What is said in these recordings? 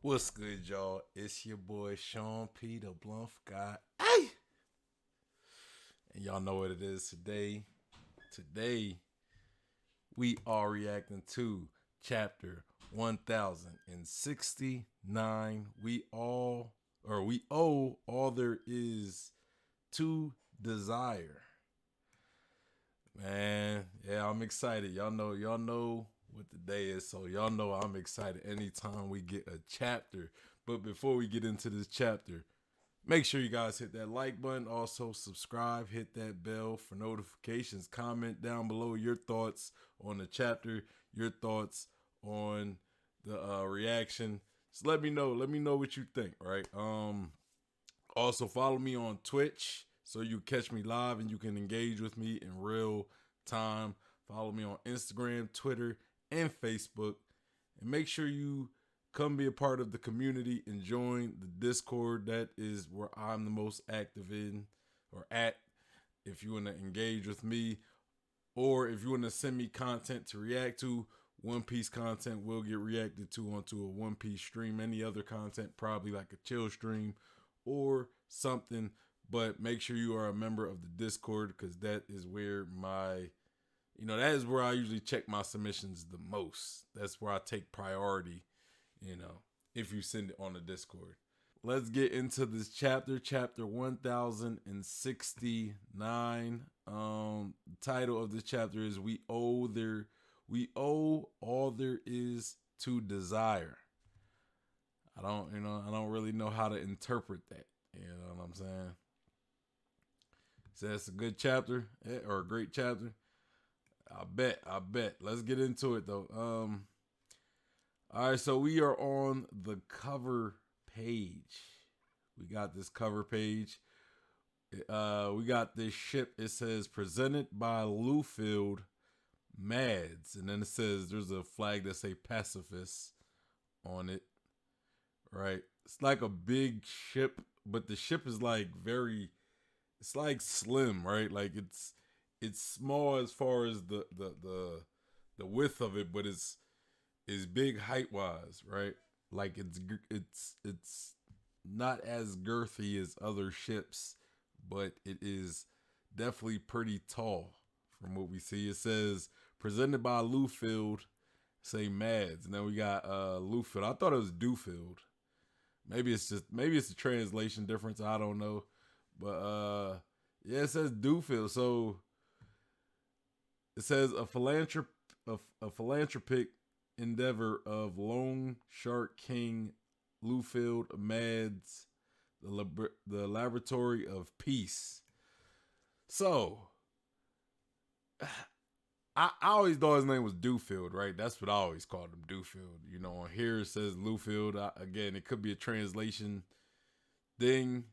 What's good, y'all? It's your boy Sean P. the Blunt Guy. Hey! And y'all know what it is today. Today, we are reacting to chapter 1069. We owe all there is to desire. Man, yeah, I'm excited. Y'all know what the day is, so y'all know I'm excited anytime we get a chapter. But before we get into this chapter, make sure you guys hit that like button. Also, subscribe, hit that bell for notifications. Comment down below your thoughts on the chapter, your thoughts on the reaction. Just let me know. Let me know what you think. Right. Also, follow me on Twitch so you catch me live and you can engage with me in real time. Follow me on Instagram, Twitter, and Facebook. And make sure you come be a part of the community and join the Discord. That is where I'm the most active in or at. If you want to engage with me or if you want to send me content to react to, One Piece content will get reacted to onto a One Piece stream. Any other content, probably like a chill stream or something. But make sure you are a member of the Discord because that is where that is where I usually check my submissions the most. That's where I take priority, if you send it on the Discord. Let's get into this chapter 1069. The title of this chapter is We Owe All There Is to Desire. I don't really know how to interpret that. You know what I'm saying? So it's a good chapter, or a great chapter. I bet. Let's get into it though. All right, so we are on the cover page. We got this cover page. We got this ship. It says presented by Lufield Mads, and then it says there's a flag that say pacifist on it. Right? It's like a big ship, but the ship is like it's like slim, right? Like it's small as far as the width of it, but it's big height wise, right? Like it's not as girthy as other ships, but it is definitely pretty tall from what we see. It says presented by Lufield, say Mads, and then we got Lufield. I thought it was Dewfield. Maybe it's a translation difference. I don't know, but yeah, it says Dewfield. So it says a philanthropic endeavor of Lone Shark King Lufield Mads, the Laboratory of Peace. So I always thought his name was Dewfield, right? That's what I always called him, Dewfield. On here it says Lufield. Again, it could be a translation thing.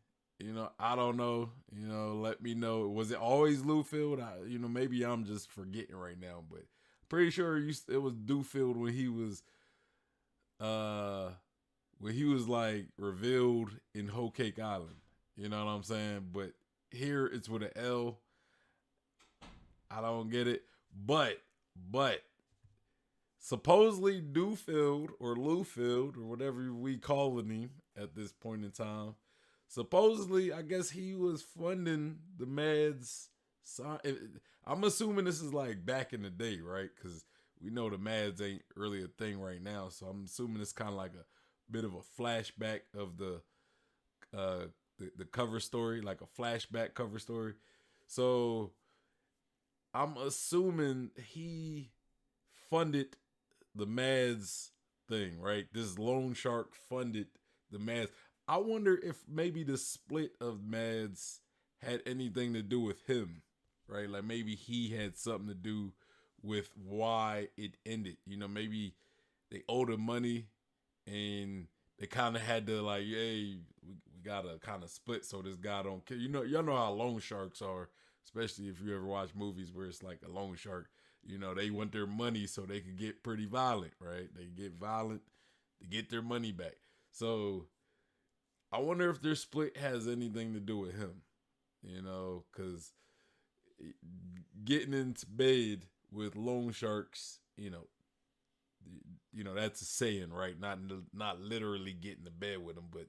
I don't know. Let me know. Was it always Lufield? Maybe I'm just forgetting right now, but pretty sure it was Dewfield uh when he was like revealed in Whole Cake Island. You know what I'm saying? But here it's with an L. I don't get it. But supposedly Dewfield or Lufield or whatever we calling him at this point in time. Supposedly, I guess he was funding the Mads. I'm assuming this is like back in the day, right? Because we know the Mads ain't really a thing right now. So I'm assuming it's kind of like a bit of a flashback of uh the cover story, like a flashback cover story. So I'm assuming he funded the Mads thing, right? This loan shark funded the Mads. I wonder if maybe the split of Mads had anything to do with him, right? Like maybe he had something to do with why it ended. Maybe they owed him money and they kind of had to like, hey, we gotta kind of split so this guy don't kill. Y'all know how loan sharks are, especially if you ever watch movies where it's like a loan shark. They want their money so they could get pretty violent, right? They get violent to get their money back. So I wonder if their split has anything to do with him, because getting into bed with loan sharks, that's a saying, right? Not literally get into bed with him, but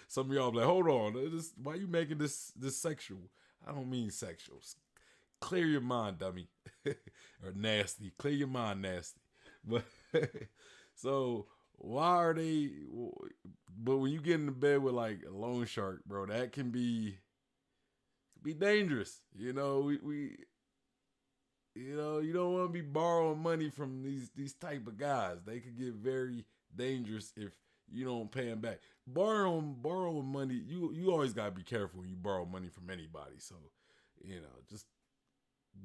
some of y'all be like, hold on, why you making this sexual? I don't mean sexual. Clear your mind, dummy. Or nasty. Clear your mind, nasty. But so why are they? But when you get into bed with like a loan shark, bro, that can be dangerous. We you don't want to be borrowing money from these type of guys. They could get very dangerous if you don't pay them back. Borrowing money, you always gotta be careful when you borrow money from anybody. So, just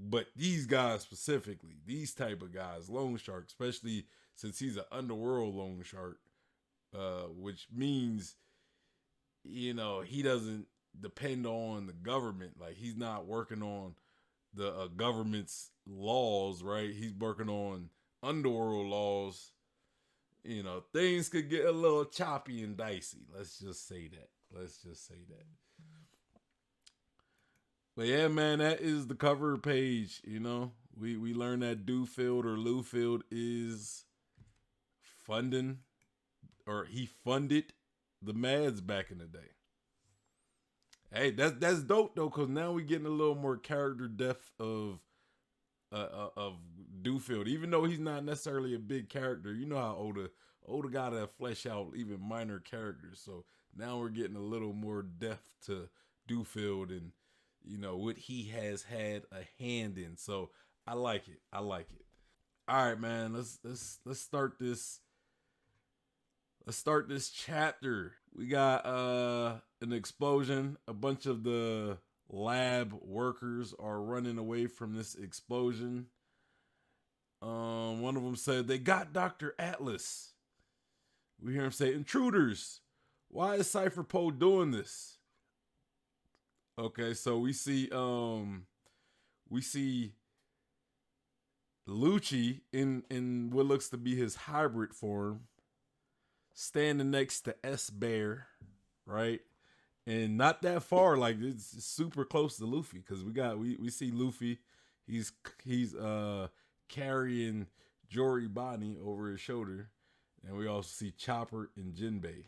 but these guys specifically, these type of guys, loan shark, especially since he's an underworld loan shark, which means he doesn't depend on the government. Like he's not working on the government's laws, right? He's working on underworld laws. Things could get a little choppy and dicey. Let's just say that. But yeah, man, that is the cover page. We learned that Dewfield or Lewfield is funding, or he funded the Mads back in the day. Hey, that's dope though, because now we getting a little more character depth of Dewfield, even though he's not necessarily a big character. You know how Oda got to flesh out even minor characters. So now we're getting a little more depth to Dewfield and what he has had a hand in. So I like it. All right, man. Let's start this. Let's start this chapter. We got an explosion. A bunch of the lab workers are running away from this explosion. One of them said they got Dr. Atlas. We hear him say, "Intruders! Why is Cypher Poe doing this?" Okay, so we see Lucci in what looks to be his hybrid form, standing next to S Bear, right? And not that far, like it's super close to Luffy, because we see Luffy, he's carrying Jory Bani over his shoulder, and we also see Chopper and Jinbei.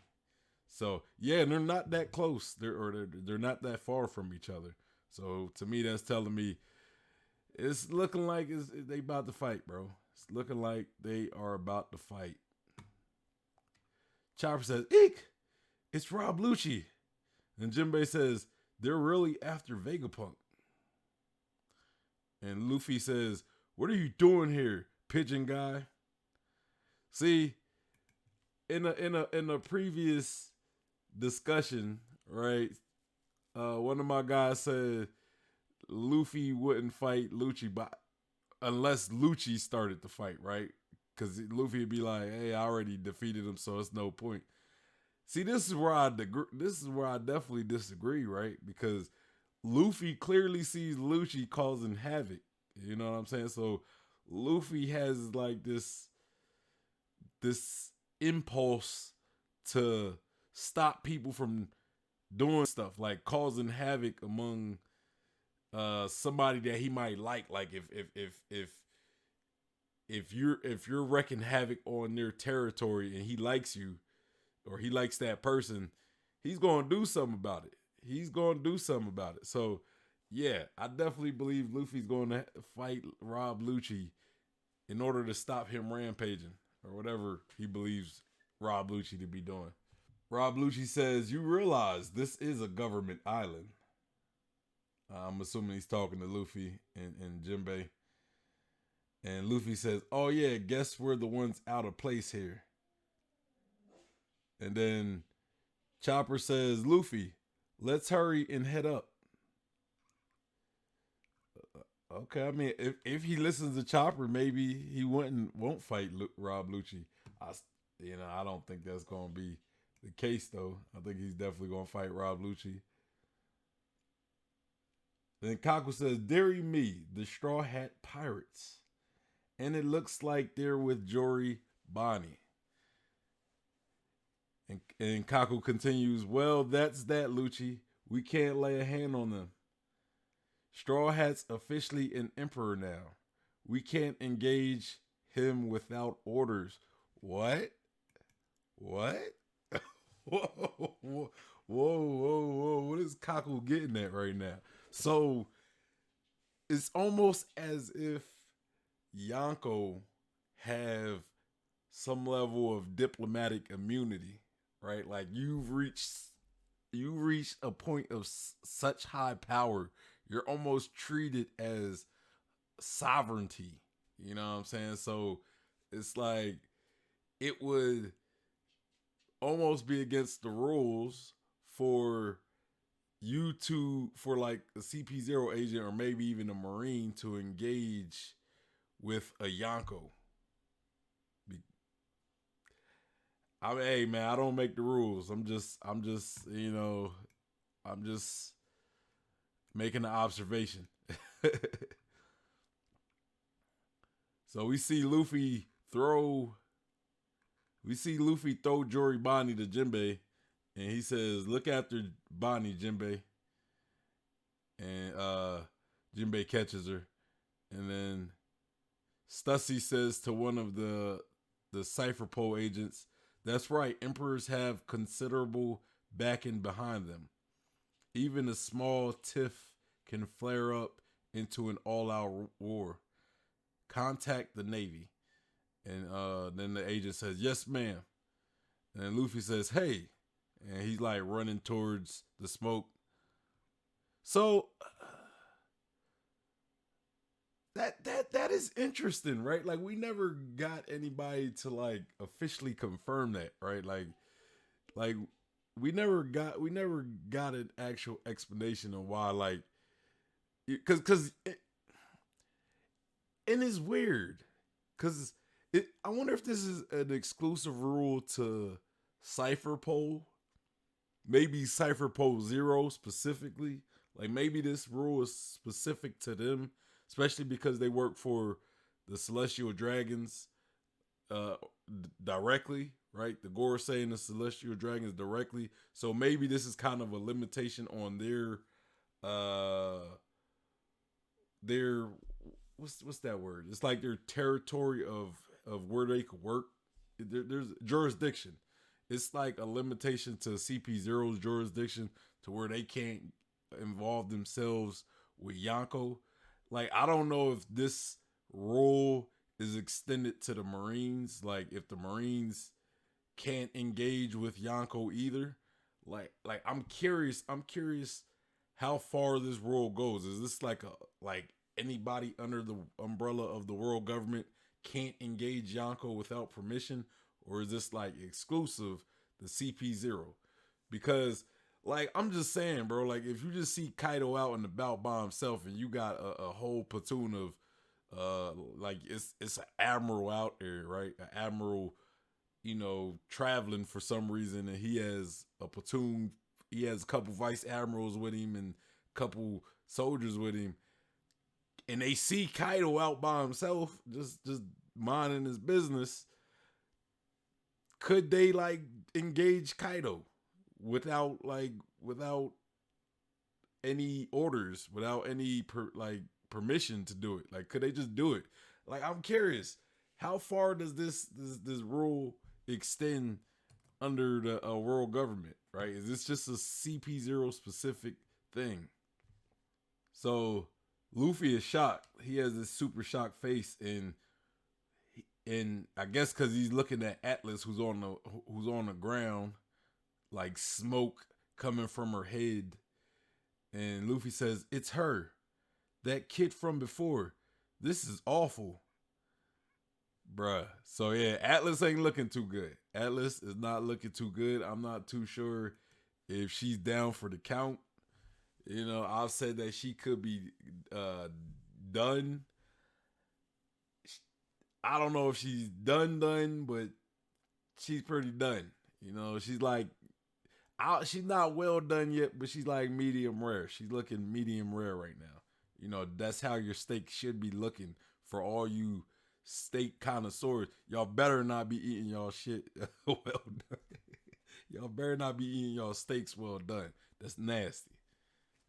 So yeah, they're not that close. They're not that far from each other. So to me, that's telling me it's looking like they about to fight, bro. It's looking like they are about to fight. Chopper says, "Eek, it's Rob Lucci," and Jinbei says, "They're really after Vegapunk." And Luffy says, "What are you doing here, pigeon guy?" See, in a previous discussion, right? One of my guys said Luffy wouldn't fight Lucci, but unless Lucci started the fight, right? Because Luffy would be like, "Hey, I already defeated him, so it's no point." See, this is where I definitely disagree, right? Because Luffy clearly sees Lucci causing havoc. You know what I'm saying? So Luffy has like this impulse to stop people from doing stuff, like causing havoc among somebody that he might like. Like if you're wrecking havoc on their territory and he likes you, or he likes that person, he's gonna do something about it. So yeah, I definitely believe Luffy's going to fight Rob Lucci in order to stop him rampaging, or whatever he believes Rob Lucci to be doing. Rob Lucci says, "You realize this is a government island." I'm assuming he's talking to Luffy and Jinbei. And Luffy says, "Oh yeah, guess we're the ones out of place here." And then Chopper says, "Luffy, let's hurry and head up." Okay, I mean, if he listens to Chopper, maybe he won't fight Rob Lucci. I don't think that's going to be the case, though. I think he's definitely going to fight Rob Lucci. Then Kaku says, "Deary me, the Straw Hat Pirates." And it looks like they're with Jory Bani. And Kaku continues, "Well, that's that, Lucci. We can't lay a hand on them. Straw Hat's officially an emperor now. We can't engage him without orders. What? What? Whoa, whoa, whoa. What is Kaku getting at right now? So it's almost as if Yonko have some level of diplomatic immunity, right? Like you reached a point of such high power, you're almost treated as sovereignty. You know what I'm saying? So it's like it would almost be against the rules for you to for like a CP0 agent or maybe even a Marine to engage with a Yonko. I mean, hey man, I don't make the rules. I'm just making an observation. So we see Luffy throw Jory Bonnie to Jinbei, and he says, "Look after Bonnie, Jinbei." And Jinbei catches her, and then Stussy says to one of the Cipher Pole agents, "That's right, emperors have considerable backing behind them. Even a small tiff can flare up into an all-out war. Contact the Navy." And then the agent says, "Yes, ma'am." And then Luffy says, "Hey," and he's like running towards the smoke. So that is interesting, right? Like we never got anybody to like officially confirm that, right? Like we never got an actual explanation of why, like, because and it's weird because I wonder if this is an exclusive rule to Cipher Pole, maybe Cipher Pole Zero specifically. Like maybe this rule is specific to them, especially because they work for the Celestial Dragons uh, directly, right? The Gorosei and the Celestial Dragons directly. So maybe this is kind of a limitation on their what's that word? It's like their territory of where they could work. There's jurisdiction. It's like a limitation to CP0's jurisdiction to where they can't involve themselves with Yonko. Like I don't know if this role is extended to the Marines. Like if the Marines can't engage with Yonko either. Like I'm curious how far this role goes. Is this like a like anybody under the umbrella of the world government can't engage Yonko without permission, or is this like exclusive to CP0? Because like I'm just saying, bro, like if you just see Kaido out and about by himself and you got a whole platoon of like it's an admiral out there, right? An admiral, traveling for some reason, and he has a platoon. He has a couple vice admirals with him and a couple soldiers with him, and they see Kaido out by himself, just minding his business. Could they like engage Kaido without any orders, without any permission to do it? Like, could they just do it? Like, I'm curious, how far does this rule extend under the world government? Right? Is this just a CP0 specific thing? So Luffy is shocked. He has this super shocked face, and I guess because he's looking at Atlas, who's on the ground, like smoke coming from her head, and Luffy says, "It's her, that kid from before. This is awful, bruh." So yeah, Atlas ain't looking too good. Atlas is not looking too good. I'm not too sure if she's down for the count. I've said that she could be done. I don't know if she's done, but she's pretty done. She's like, she's not well done yet, but she's like medium rare. She's looking medium rare right now. That's how your steak should be looking for all you steak connoisseurs. Y'all better not be eating y'all shit well done. Y'all better not be eating y'all steaks well done. That's nasty.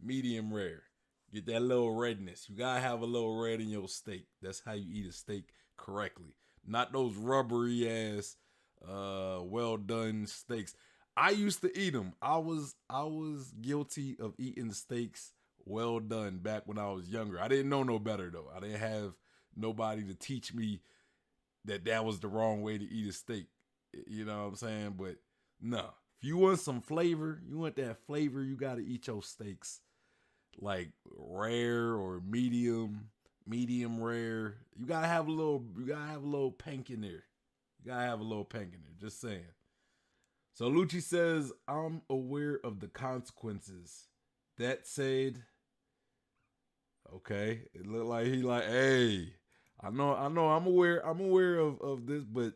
Medium rare. Get that little redness. You gotta have a little red in your steak. That's how you eat a steak correctly. not those rubbery ass, well done steaks. I used to eat them. I was guilty of eating steaks well done back when I was younger. I didn't know no better though. I didn't have nobody to teach me that that was the wrong way to eat a steak. You know what I'm saying? But no, if you want some flavor, you want that flavor, you got to eat your steaks like rare or medium rare. You gotta have a little. You gotta have a little pank in there. You gotta have a little pank in there. Just saying. So Lucci says, "I'm aware of the consequences." That said, okay, it looked like he like, hey, I'm aware of this, but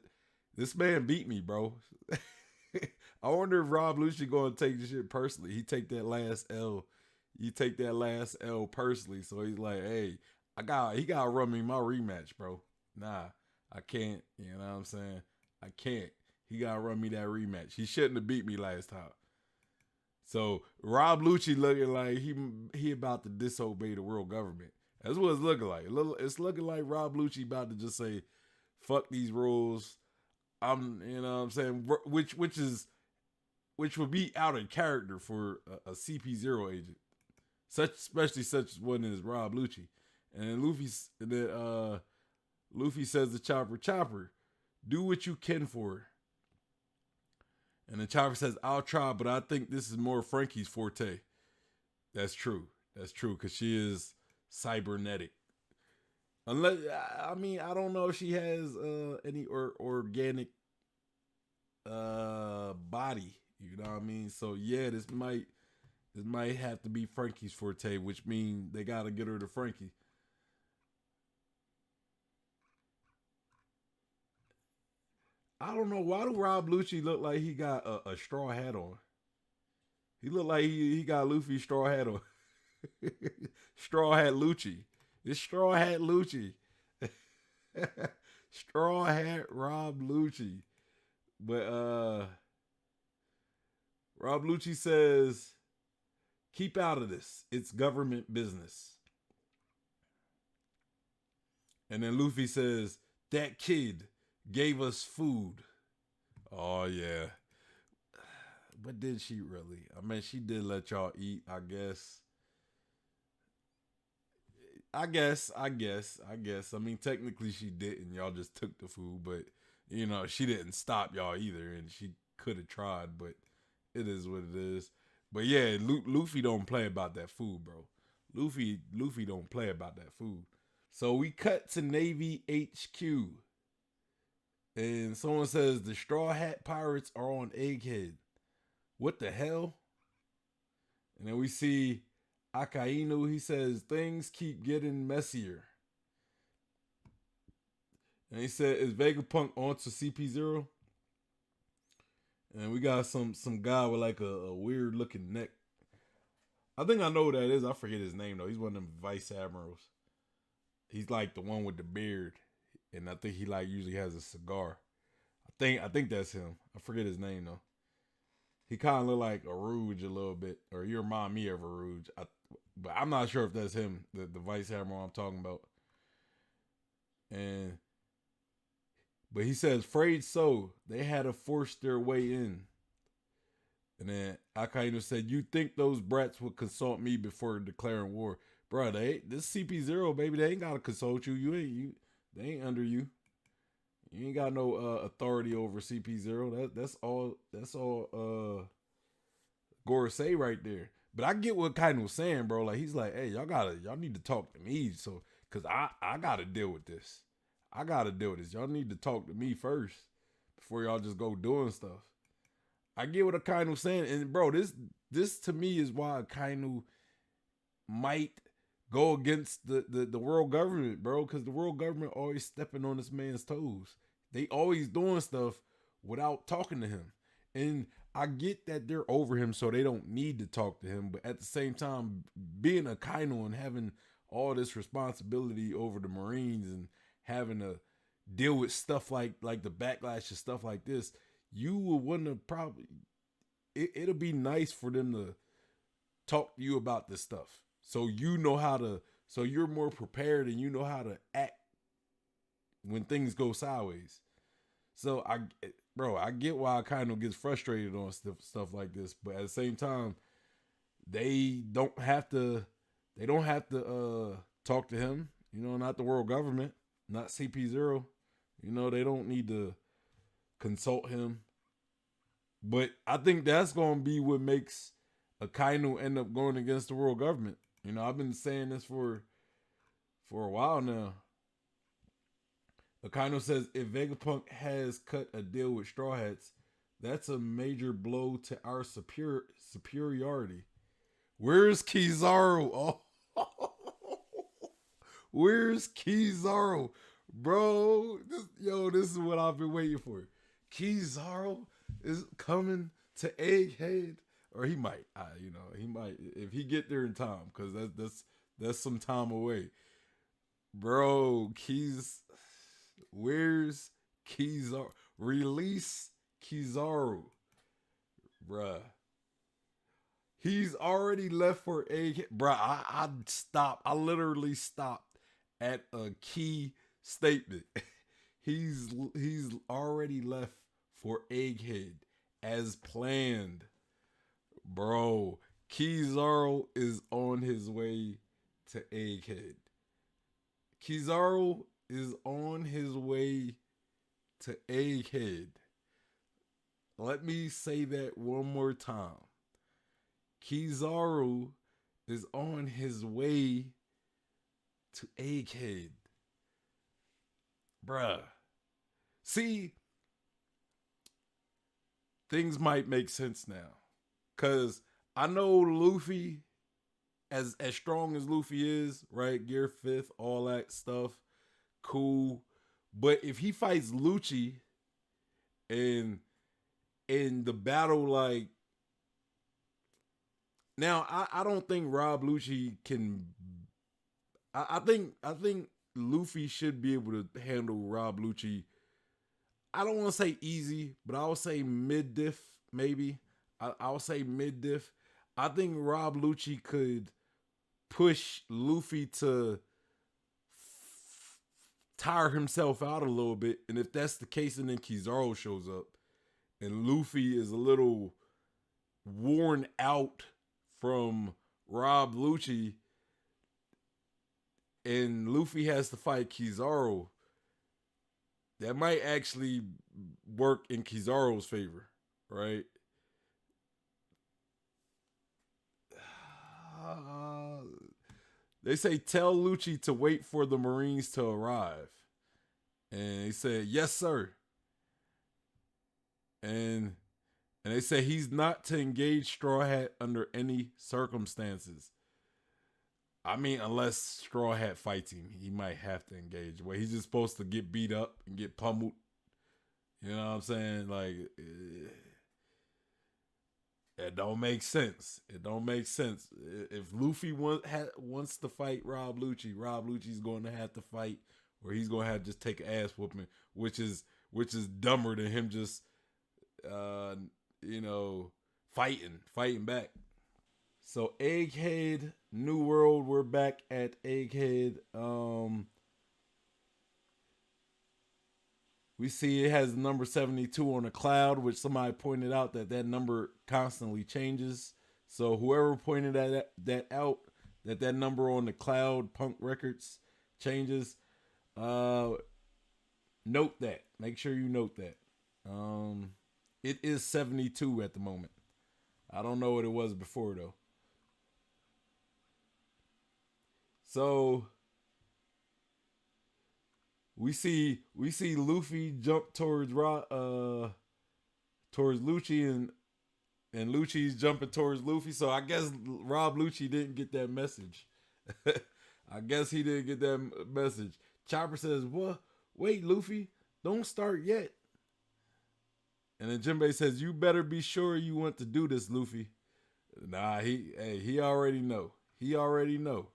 this man beat me, bro. I wonder if Rob Lucci gonna take this shit personally. He take that last L. You take that last L personally. So he's like, hey, he gotta run me my rematch, bro. Nah, I can't. You know what I'm saying? I can't. He gotta run me that rematch. He shouldn't have beat me last time. So Rob Lucci looking like he about to disobey the world government. That's what it's looking like. It's looking like Rob Lucci about to just say, "Fuck these rules." You know what I'm saying, which would be out of character for a CP0 agent, especially such one as Rob Lucci. And then Luffy says to Chopper, do what you can for her. And then Chopper says, I'll try, but I think this is more Frankie's forte. That's true. That's true, because she is cybernetic. Unless, I mean, I don't know if she has any organic body. You know what I mean? So yeah, this might have to be Frankie's forte, which means they gotta get her to Frankie. I don't know, why do Rob Lucci look like he got a straw hat on? He look like he got Luffy's straw hat on. Straw hat Lucci. It's straw hat Lucci. Straw hat Rob Lucci. But Rob Lucci says, keep out of this. It's government business. And then Luffy says, that kid gave us food. Oh yeah. But did she really? I mean, she did let y'all eat, I guess. I guess. I mean, technically she didn't. Y'all just took the food, but you know, she didn't stop y'all either, and she could have tried, but it is what it is. But yeah, Luffy don't play about that food, bro. Luffy don't play about that food. So we cut to Navy HQ, and someone says the Straw Hat Pirates are on Egghead. What the hell? And then we see Akainu. He says things keep getting messier. And he said, is Vegapunk onto CP0? And we got some guy with like a weird looking neck. I think I know who that is. I forget his name though. He's one of them vice admirals. He's like the one with the beard, and I think he like usually has a cigar. I think that's him. I forget his name though. He kind of look like a Rouge a little bit, or you remind me of a Rouge. But I'm not sure if that's him, the vice admiral I'm talking about. And but he says, afraid so. They had to force their way in. And then Akainu said, you think those brats would consult me before declaring war? Bro, this CP0, baby, they ain't gotta consult you. They ain't under you. You ain't got no authority over CP0. That's all Gorosei right there. But I get what Kaino was saying, bro. Like he's like, hey, y'all need to talk to me, so cause I gotta deal with this. I gotta deal with this. Y'all need to talk to me first before y'all just go doing stuff. I get what Akainu saying, and bro, this to me is why Akainu might go against the world government, bro, because the world government always stepping on this man's toes. They always doing stuff without talking to him, and I get that they're over him, so they don't need to talk to him. But at the same time, being Akainu and having all this responsibility over the Marines and having to deal with stuff like the backlash and stuff like this, you would want to probably it'll be nice for them to talk to you about this stuff, so you know how to, so you're more prepared and you know how to act when things go sideways. So I get why Akainu gets frustrated on stuff like this, but at the same time, they don't have to. They don't have to talk to him. You know, not the world government, not CP0. You know, they don't need to consult him. But I think that's going to be what makes Akainu end up going against the world government. You know, I've been saying this for a while now. Akainu says if Vegapunk has cut a deal with Straw Hats, that's a major blow to our superiority. Where's Kizaru? Oh, where's Kizaru? Bro, this is what I've been waiting for. Kizaru is coming to Egghead, or he might, he might if he get there in time, because that's some time away, bro. Where's Kizaru? Release Kizaru, bruh. He's already left for Egghead, bruh. I literally stopped at a key statement. he's already left for Egghead as planned, bro. Kizaru is on his way to Egghead. Kizaru is on his way to Egghead. Let me say that one more time. Kizaru is on his way to Egghead. Bruh. See, things might make sense now. Cause I know Luffy, as strong as Luffy is, right? Gear 5th, all that stuff. Cool. But if he fights Lucci and in the battle, like, now I don't think Rob Lucci can. I think Luffy should be able to handle Rob Lucci. I don't want to say easy, but I would say mid-diff, maybe. I'll say mid-diff. I think Rob Lucci could push Luffy to tire himself out a little bit. And if that's the case, and then Kizaru shows up, and Luffy is a little worn out from Rob Lucci, and Luffy has to fight Kizaru, that might actually work in Kizaru's favor, right? They say tell Lucci to wait for the Marines to arrive. And he said, yes, sir. And they say he's not to engage Straw Hat under any circumstances. I mean, unless Straw Hat fights him, he might have to engage. Well, he's just supposed to get beat up and get pummeled. You know what I'm saying? Like, it don't make sense. It don't make sense. If Luffy wants to fight Rob Lucci's going to have to fight, or he's going to have to just take an ass whooping, which is dumber than him just, fighting back. So Egghead, New World, we're back at Egghead. We see it has the number 72 on the cloud, which somebody pointed out that number constantly changes. So whoever pointed that out, that number on the cloud, Punk Records, changes. Note that. Make sure you note that. It is 72 at the moment. I don't know what it was before, though. So we see Luffy jump towards Lucci, and Lucci's jumping towards Luffy. So I guess Rob Lucci didn't get that message. I guess he didn't get that message. Chopper says, "What? Wait, Luffy, don't start yet." And then Jinbei says, "You better be sure you want to do this, Luffy." Nah, he already know. He already know.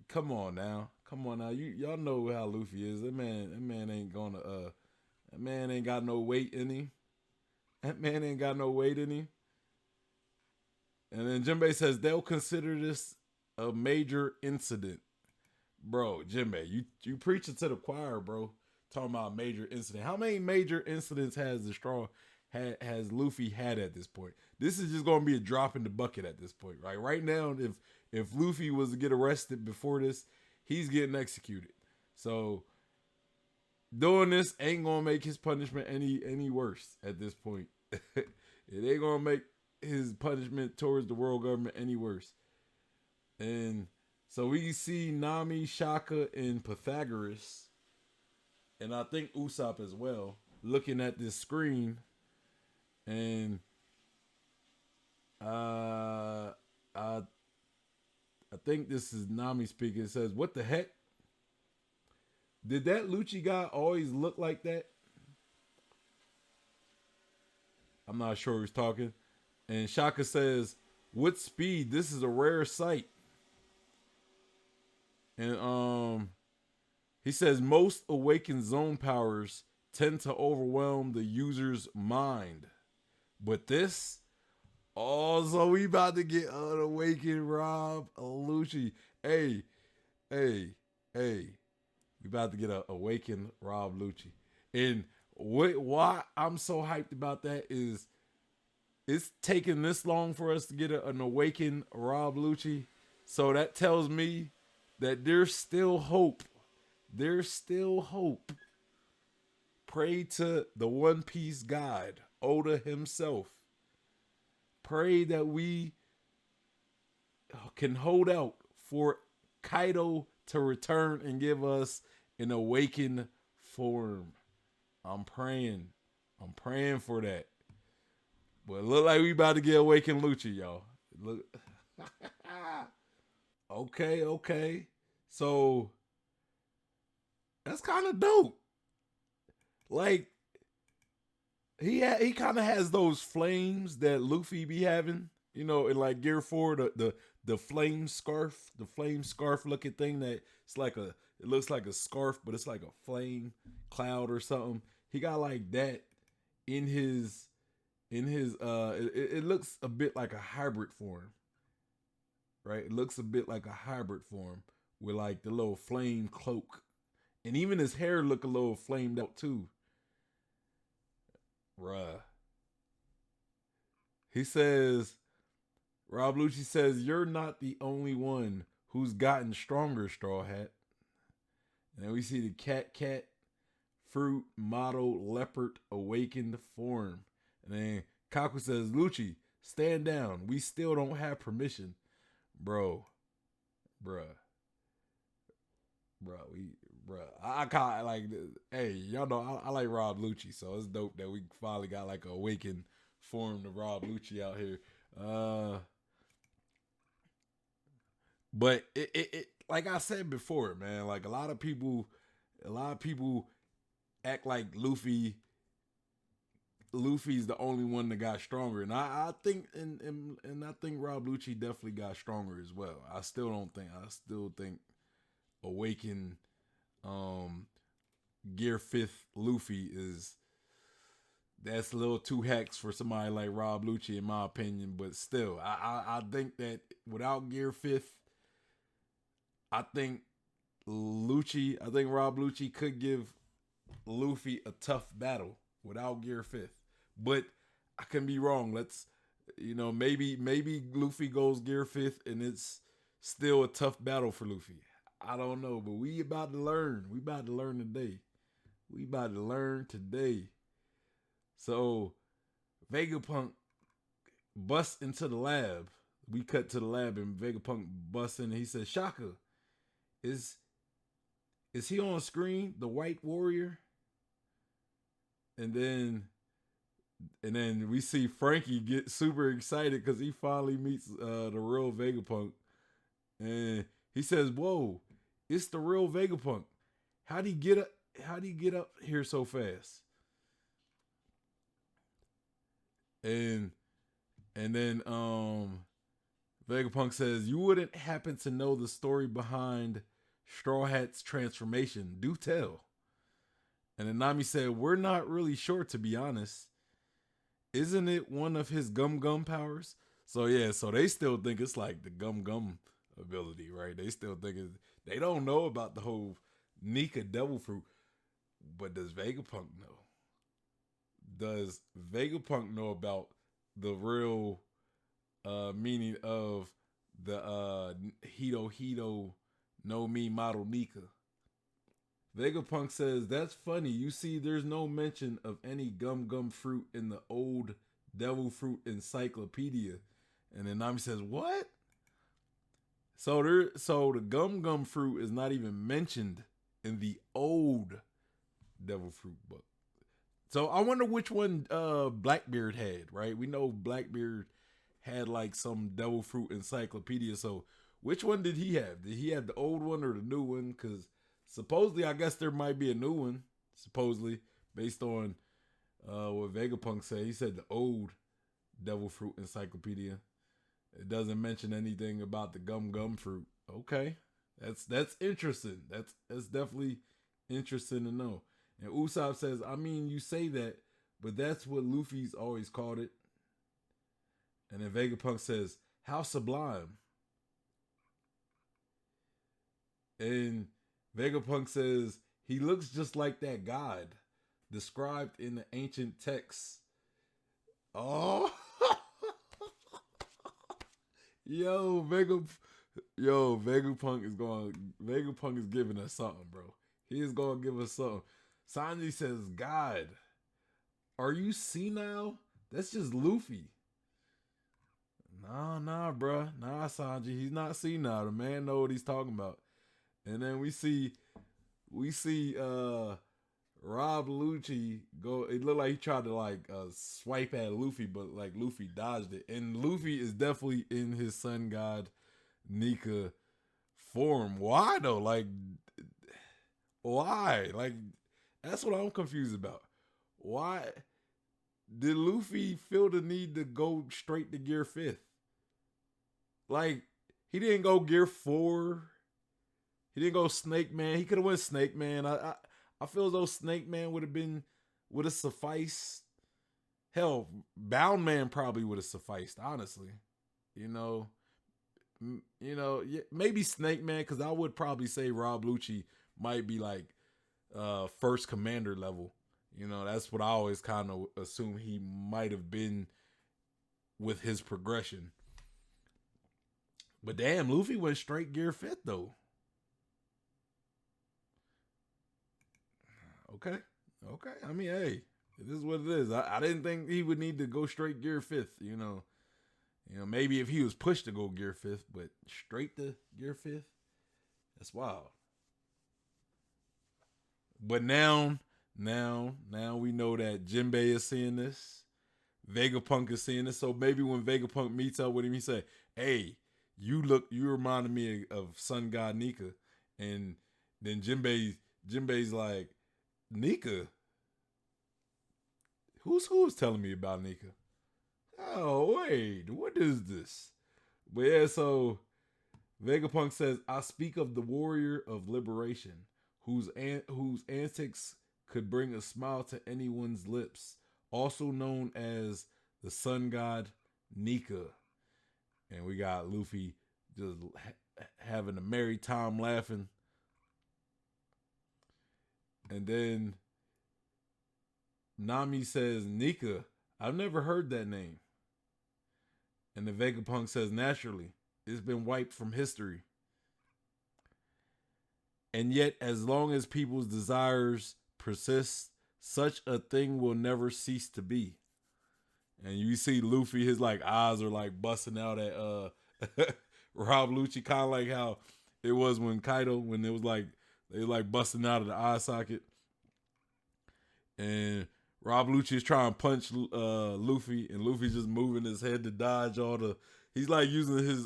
Come on now. Y'all know how Luffy is. That man ain't gonna that man ain't got no weight in him. That man ain't got no weight in him. And then Jinbei says they'll consider this a major incident. bro, Jinbei, you preaching to the choir, bro. Talking about major incident. How many major incidents has Luffy had at this point? This is just gonna be a drop in the bucket at this point, right? Right now, if Luffy was to get arrested before this, he's getting executed. So doing this ain't gonna make his punishment any worse at this point. It ain't gonna make his punishment towards the world government any worse. And so we see Nami, Shaka, and Pythagoras, and I think Usopp as well, looking at this screen, and I think this is Nami speaking. It says, "What the heck? Did that Lucci guy always look like that?" I'm not sure who's talking. And Shaka says, "What speed? This is a rare sight." And he says most awakened zone powers tend to overwhelm the user's mind. But this, oh, so we about to get an awakened Rob Lucci. Hey, hey, hey. We about to get an awakened Rob Lucci. And why I'm so hyped about that is it's taking this long for us to get an awakened Rob Lucci. So that tells me that there's still hope. There's still hope. Pray to the One Piece God, Oda himself. Pray that we can hold out for Kaido to return and give us an awakened form. I'm praying. I'm praying for that. But it look like we about to get awakened Lucci, y'all. Look. Okay. So that's kind of dope. Like he kind of has those flames that Luffy be having, you know, in like Gear 4, the flame scarf looking thing that it's like it looks like a scarf, but it's like a flame cloud or something. He got like that in his it looks a bit like a hybrid form. Right? It looks a bit like a hybrid form with like the little flame cloak. And even his hair look a little flamed out too. Bruh. He says, Rob Lucci says, "You're not the only one who's gotten stronger, Straw Hat." And then we see the cat, fruit, model, leopard, awakened form. And then Kaku says, "Lucci, stand down. We still don't have permission." Bruh. I kind of like, hey, y'all know I like Rob Lucci, so it's dope that we finally got like an awakened form to Rob Lucci out here. But it like I said before, man, like a lot of people act like Luffy's the only one that got stronger, and I think and I think Rob Lucci definitely got stronger as well. I still think Awaken Gear 5th Luffy that's a little too hex for somebody like Rob Lucci in my opinion, but still I think that without Gear 5th, I think Rob Lucci could give Luffy a tough battle without Gear 5th. But I can be wrong. Let's, maybe Luffy goes Gear 5th and it's still a tough battle for Luffy. I don't know, but we about to learn. We about to learn today. So Vegapunk busts into the lab. We cut to the lab and Vegapunk busts in and he says, "Shaka, is he on screen, the White Warrior?" And then we see Frankie get super excited because he finally meets the real Vegapunk. And he says, "Whoa, it's the real Vegapunk. How'd he get up here so fast?" And then Vegapunk says, "You wouldn't happen to know the story behind Straw Hat's transformation. Do tell." And then Nami said, "We're not really sure, to be honest. Isn't it one of his gum powers?" So yeah, so they still think it's like the gum ability, right? They still think They don't know about the whole Nika devil fruit, but does Vegapunk know? Does Vegapunk know about the real meaning of the Hito Hito no Mi model Nika? Vegapunk says, that's funny. You see, there's no mention of any gum gum fruit in the old devil fruit encyclopedia. And then Nami says, what? So the gum gum fruit is not even mentioned in the old devil fruit book. So I wonder which one Blackbeard had, right? We know Blackbeard had like some devil fruit encyclopedia. So which one did he have? Did he have the old one or the new one? Because supposedly, I guess there might be a new one, supposedly, based on what Vegapunk said. He said the old devil fruit encyclopedia. It doesn't mention anything about the gum gum fruit. Okay. That's interesting. That's definitely interesting to know. And Usopp says, I mean, you say that, but that's what Luffy's always called it. And then Vegapunk says, how sublime. And Vegapunk says, he looks just like that god described in the ancient texts. Oh, Vegapunk Vegapunk is giving us something, bro. He is gonna give us something. Sanji says, God, are you senile? That's just Luffy. Nah, bruh. Nah, Sanji. He's not senile. The man know what he's talking about. And then we see Rob Lucci go. It looked like he tried to like swipe at Luffy, but like Luffy dodged it. And Luffy is definitely in his sun god Nika form. Why though? Like, why? Like, that's what I'm confused about. Why did Luffy feel the need to go straight to Gear 5th? Like, he didn't go Gear 4. He didn't go Snake Man. He could have went Snake Man. I feel as though Snake Man would have sufficed. Hell, Bound Man probably would have sufficed. Honestly, you know, maybe Snake Man, because I would probably say Rob Lucci might be like first commander level. That's what I always kind of assume he might have been with his progression. But damn, Luffy went straight Gear 5th though. Okay. I mean, hey, it is what it is. I didn't think he would need to go straight Gear 5th. Maybe if he was pushed to go Gear 5th, but straight to Gear 5th, that's wild. But now we know that Jinbei is seeing this. Vegapunk is seeing this. So maybe when Vegapunk meets up with him, he say, "Hey, you reminded me of Sun God Nika," and then Jinbei's like, Nika? Who's telling me about Nika? Oh, wait, what is this? But yeah, so Vegapunk says, I speak of the warrior of liberation, whose antics could bring a smile to anyone's lips, also known as the sun god Nika. And we got Luffy just having a merry time laughing. And then Nami says, Nika, I've never heard that name. And the Vegapunk says, naturally, it's been wiped from history. And yet, as long as people's desires persist, such a thing will never cease to be. And you see Luffy, his like eyes are like busting out at Rob Lucci, kind of like how it was when Kaido, when it was like they were like busting out of the eye socket. And Rob Lucci is trying to punch Luffy, and Luffy's just moving his head to dodge all the. He's like using his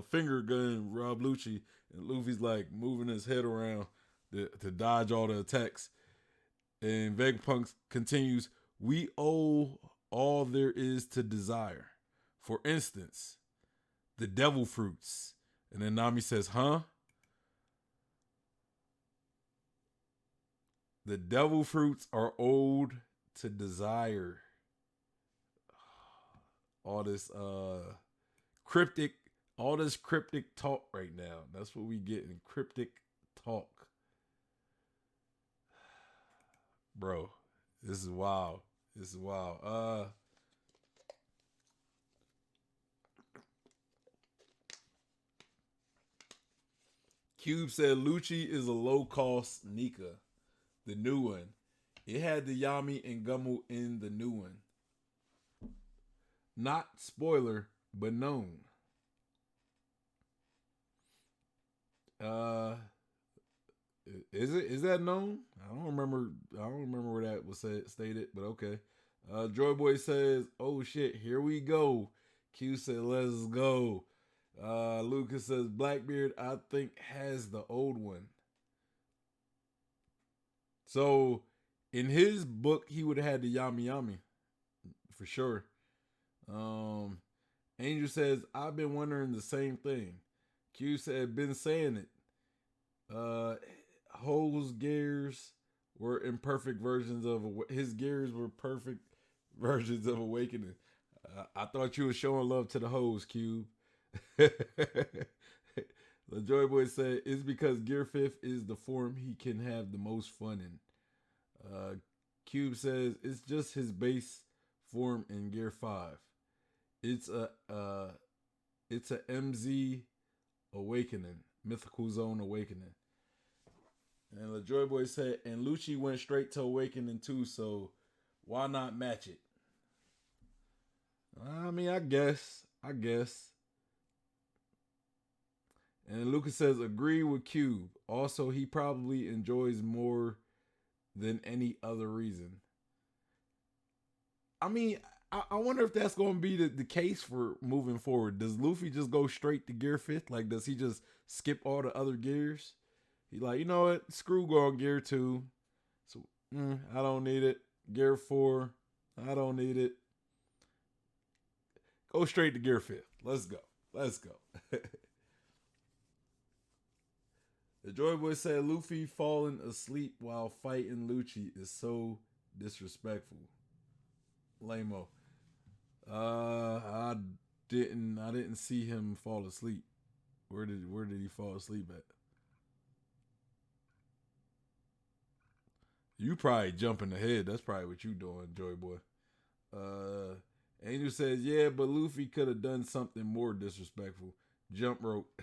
finger gun, Rob Lucci, and Luffy's like moving his head around to dodge all the attacks. And Vegapunk continues, we owe all there is to desire. For instance, the devil fruits. And then Nami says, huh? The devil fruits are owed to desire. All this cryptic talk right now. That's what we get in cryptic talk. Bro, this is wild. This is wild. Cube said Lucci is a low cost Nika, the new one. It had the Yami and Gummel in the new one. Not spoiler, but known. Uh, is that known? I don't remember. I don't remember where that was stated, but okay. Joy Boy says, "Oh shit, here we go." Q said, "Let's go." Lucas says, "Blackbeard, I think has the old one." So, in his book, he would have had the Yami Yami for sure. Angel says, "I've been wondering the same thing." Q said, "Been saying it." Ho's gears were imperfect versions of his gears were perfect versions of awakening. I thought you were showing love to the hoes, Cube. The Joy Boy said it's because Gear Fifth is the form he can have the most fun in. Cube says it's just his base form in Gear 5. It's a MZ awakening, mythical zone awakening. And the Joy Boy said, and Lucci went straight to awakening too, so why not match it? I mean, I guess. And Lucas says, agree with Cube. Also, he probably enjoys more than any other reason. I mean, I wonder if that's going to be the case for moving forward. Does Luffy just go straight to Gear 5th? Like, does he just skip all the other gears? He like, you know what? Screw going Gear 2. So, I don't need it. Gear 4. I don't need it. Go straight to Gear 5th. Let's go. The Joy Boy said Luffy falling asleep while fighting Lucci is so disrespectful. Lame-o. I didn't see him fall asleep. Where did he fall asleep at? You probably jumping ahead. That's probably what you doing, Joy Boy. Angel says, yeah, but Luffy could have done something more disrespectful. Jump rope.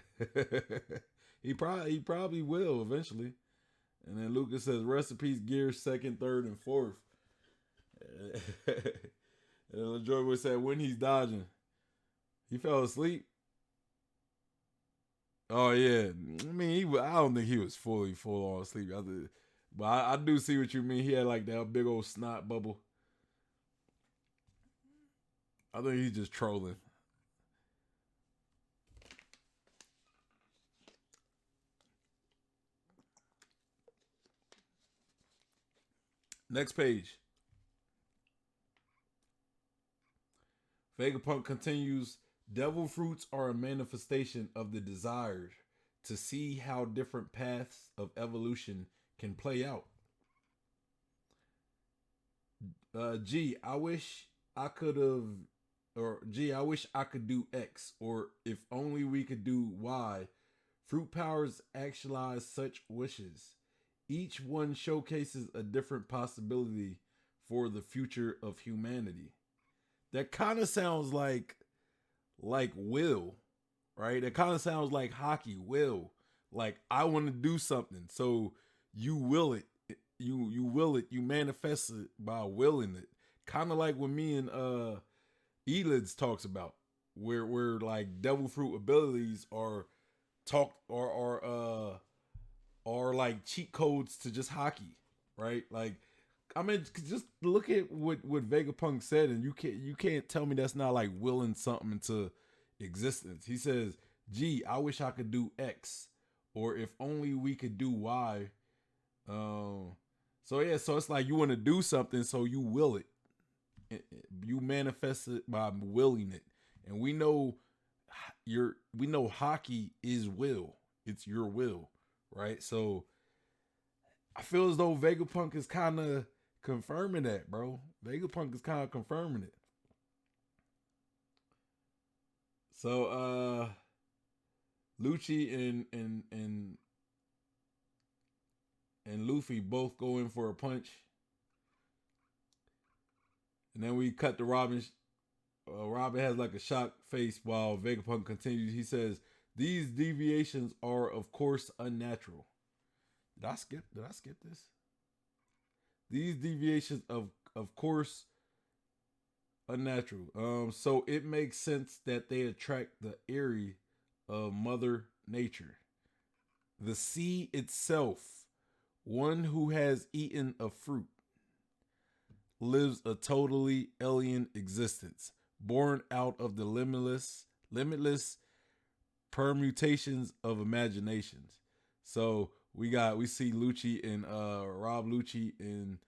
he probably will eventually. And then Lucas says, recipes gear 2nd, 3rd, and 4th. And Joy Boy said, when he's dodging, he fell asleep. Oh yeah, I mean, I don't think he was full on asleep. But I do see what you mean. He had like that big old snot bubble. I think he's just trolling. Next page. Vegapunk continues, devil fruits are a manifestation of the desire to see how different paths of evolution can play out. Gee, I wish I could have, or gee, I wish I could do X, or if only we could do Y. Fruit powers actualize such wishes. Each one showcases a different possibility for the future of humanity. That kind of sounds like will, right? It kind of sounds like hockey will. Like I want to do something, so you will it. You will it. You manifest it by willing it. Kind of like what me and Elids talks about, where like devil fruit abilities are talked or like cheat codes to just hockey, right? Like, I mean, just look at what Vegapunk said, and you can't tell me that's not like willing something into existence. He says, "Gee, I wish I could do X, or if only we could do Y." So yeah, so it's like you want to do something, so you will it. You manifest it by willing it, and we know hockey is will. It's your will, right? So I feel as though Vegapunk is kind of confirming that, bro. Vegapunk is kind of confirming it. So Lucci and and Luffy both go in for a punch. And then we cut to Robin. Robin has like a shocked face while Vegapunk continues. He says, "These deviations are, of course, unnatural." Did I skip? Did I skip this? These deviations, of course, unnatural. So it makes sense that they attract the eerie of Mother Nature, the sea itself. One who has eaten a fruit lives a totally alien existence, born out of the limitless permutations of imaginations. So we see Lucci and Rob Lucci and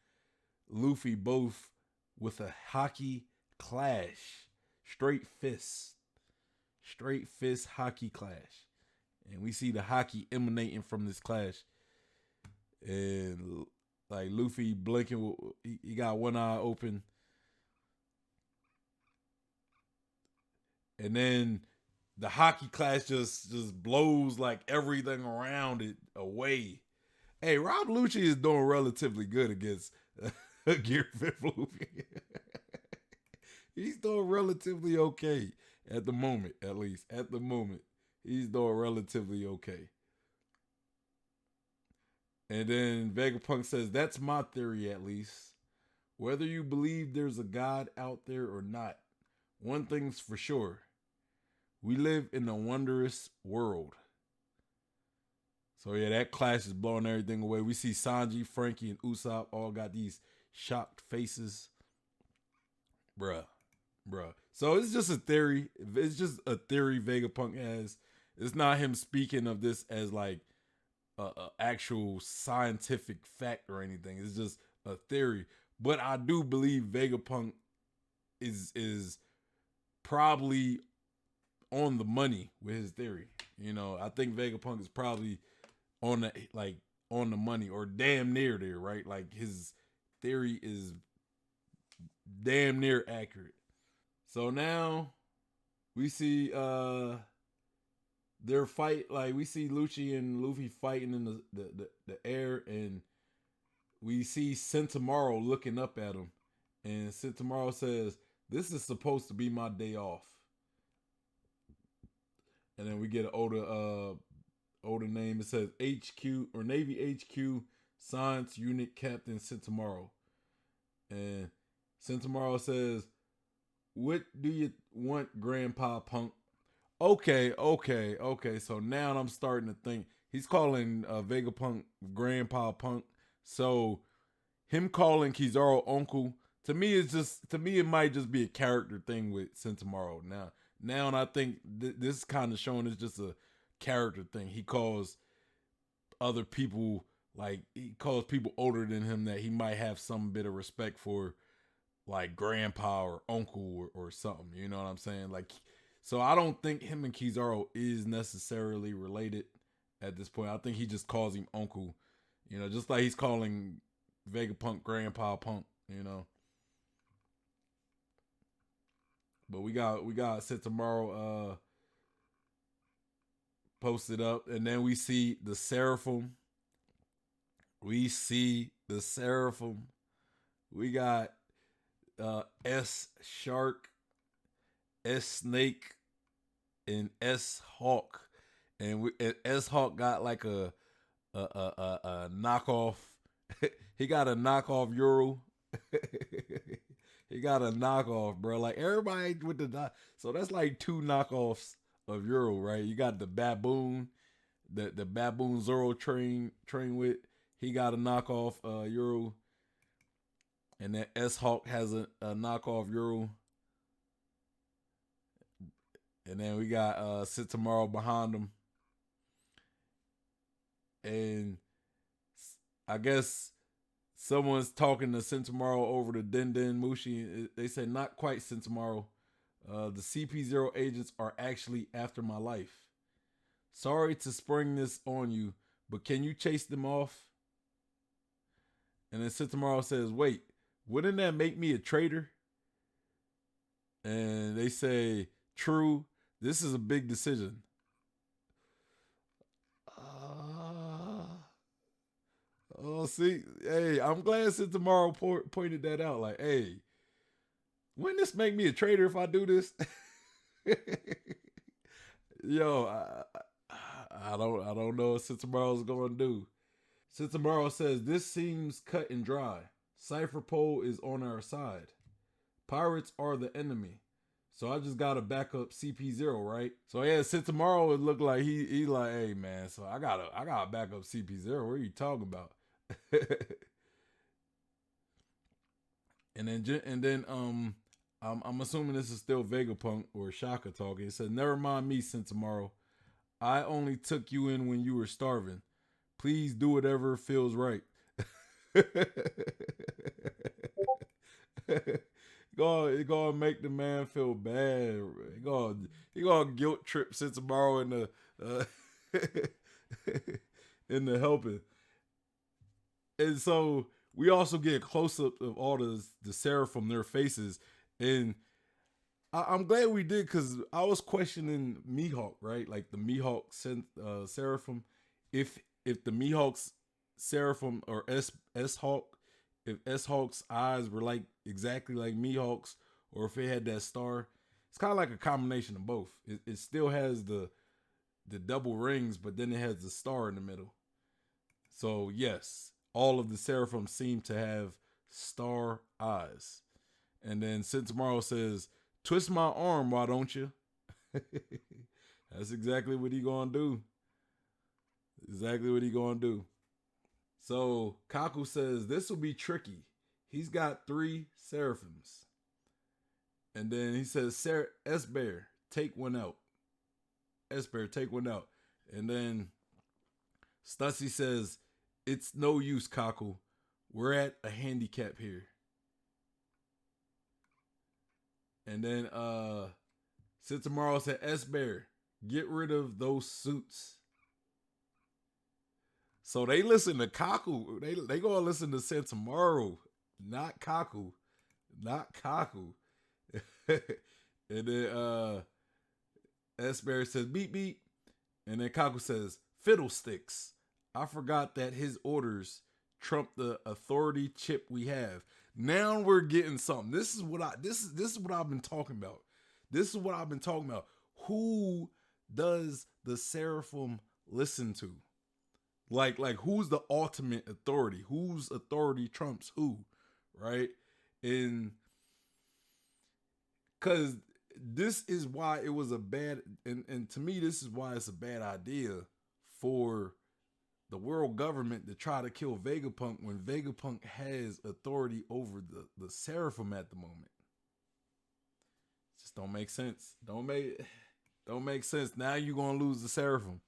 Luffy both with a hockey clash, straight fist hockey clash, and we see the hockey emanating from this clash, and like Luffy blinking, he got one eye open, and then the hockey clash just blows like everything around it away. Hey, Rob Lucci is doing relatively good against Gear 5th Luffy. He's doing relatively okay at the moment, at least. At the moment, he's doing relatively okay. And then Vegapunk says, "That's my theory, at least. Whether you believe there's a God out there or not, one thing's for sure. We live in a wondrous world." So yeah, that clash is blowing everything away. We see Sanji, Frankie, and Usopp all got these shocked faces. Bruh. So it's just a theory. It's just a theory Vegapunk has. It's not him speaking of this as like a actual scientific fact or anything. It's just a theory. But I do believe Vegapunk is probably on the money with his theory. You know, I think Vegapunk is probably on the on the money or damn near there, right? Like his theory is damn near accurate. So now we see their fight, like we see Lucci and Luffy fighting in the air, and we see Sentomaru looking up at him, and Sentomaru says, "This is supposed to be my day off." And then we get an older name. It says HQ or Navy HQ Science Unit Captain Sentomaru. And Sentomaru says, "What do you want, Grandpa Punk?" Okay. So now I'm starting to think he's calling Vegapunk Grandpa Punk. So him calling Kizaru uncle, to me it might just be a character thing with Sentomaru. Now I think this kind of showing is just a character thing. He calls other people, like he calls people older than him that he might have some bit of respect for, like grandpa or uncle or something. You know what I'm saying? Like, so I don't think him and Kizaru is necessarily related at this point. I think he just calls him uncle. You know, just like he's calling Vegapunk Grandpa Punk. You know. But we got Sentomaru posted up, and then we see the Seraphim. We see the Seraphim. We got S Shark, S Snake, and S Hawk, and S Hawk got like a knockoff. He got a knockoff Euro. He got a knockoff, bro. Like everybody with so that's like two knockoffs of Euro, right? You got the baboon, the baboon Zoro train with. He got a knockoff Euro, and then S Hawk has a knockoff Euro, and then we got Sentomaru behind him, and I guess someone's talking to Sentomaru over the Den Mushi. They said not quite Sentomaru. The CP0 agents are actually after my life. Sorry to spring this on you, but can you chase them off? And then Sentomaru says, "Wait, wouldn't that make me a traitor?" And they say, "True, this is a big decision." Uh, Oh, see, hey, I'm glad since tomorrow pointed that out. Like, hey, wouldn't this make me a traitor if I do this? Yo, I don't know what since tomorrow's going to do. Since tomorrow says this seems cut and dry. Cypher Pole is on our side. Pirates are the enemy. So I just gotta back up CP0, right? So yeah, since tomorrow it looked like he like, hey man, so I gotta back up CP0. What are you talking about? and then I'm assuming this is still Vegapunk or Shaka talking. It said, never mind me, since tomorrow. I only took you in when you were starving. Please do whatever feels right. Gonna make the man feel bad. He gonna guilt trip since tomorrow in the in the helping. And so we also get a close up of all the seraphim, their faces, and I'm glad we did because I was questioning Mihawk, right? Like the Mihawk seraphim, if the Mihawk's seraphim or S Hawk, if S Hawk's eyes were like exactly like Mihawk's, or if it had that star, it's kind of like a combination of both. It still has the double rings, but then it has the star in the middle. So yes, all of the seraphim seem to have star eyes. And then Sid Tomorrow says, "Twist my arm, why don't you?" That's exactly what he gonna do. Exactly what he gonna do. So Kaku says this will be tricky. He's got 3 seraphims, and then he says, "S Bear, take one out. S Bear, take one out." And then Stussy says, "It's no use, Kaku. We're at a handicap here." And then Sid Tomorrow said, "S Bear, get rid of those suits." So they listen to Kaku. They gonna listen to Sid Tomorrow, not Kaku, not Kaku. And then S Bear says, "Beep beep," and then Kaku says, "Fiddlesticks. I forgot that his orders trump the authority chip we have." Now we're getting something. This is what I've been talking about. This is what I've been talking about. Who does the Seraphim listen to? Like who's the ultimate authority? Whose authority trumps who? Right? And because this is why it was a bad and to me this is why it's a bad idea for the world government to try to kill Vegapunk when Vegapunk has authority over the Seraphim at the moment. Just don't make sense. Don't make sense. Now you're gonna lose the Seraphim.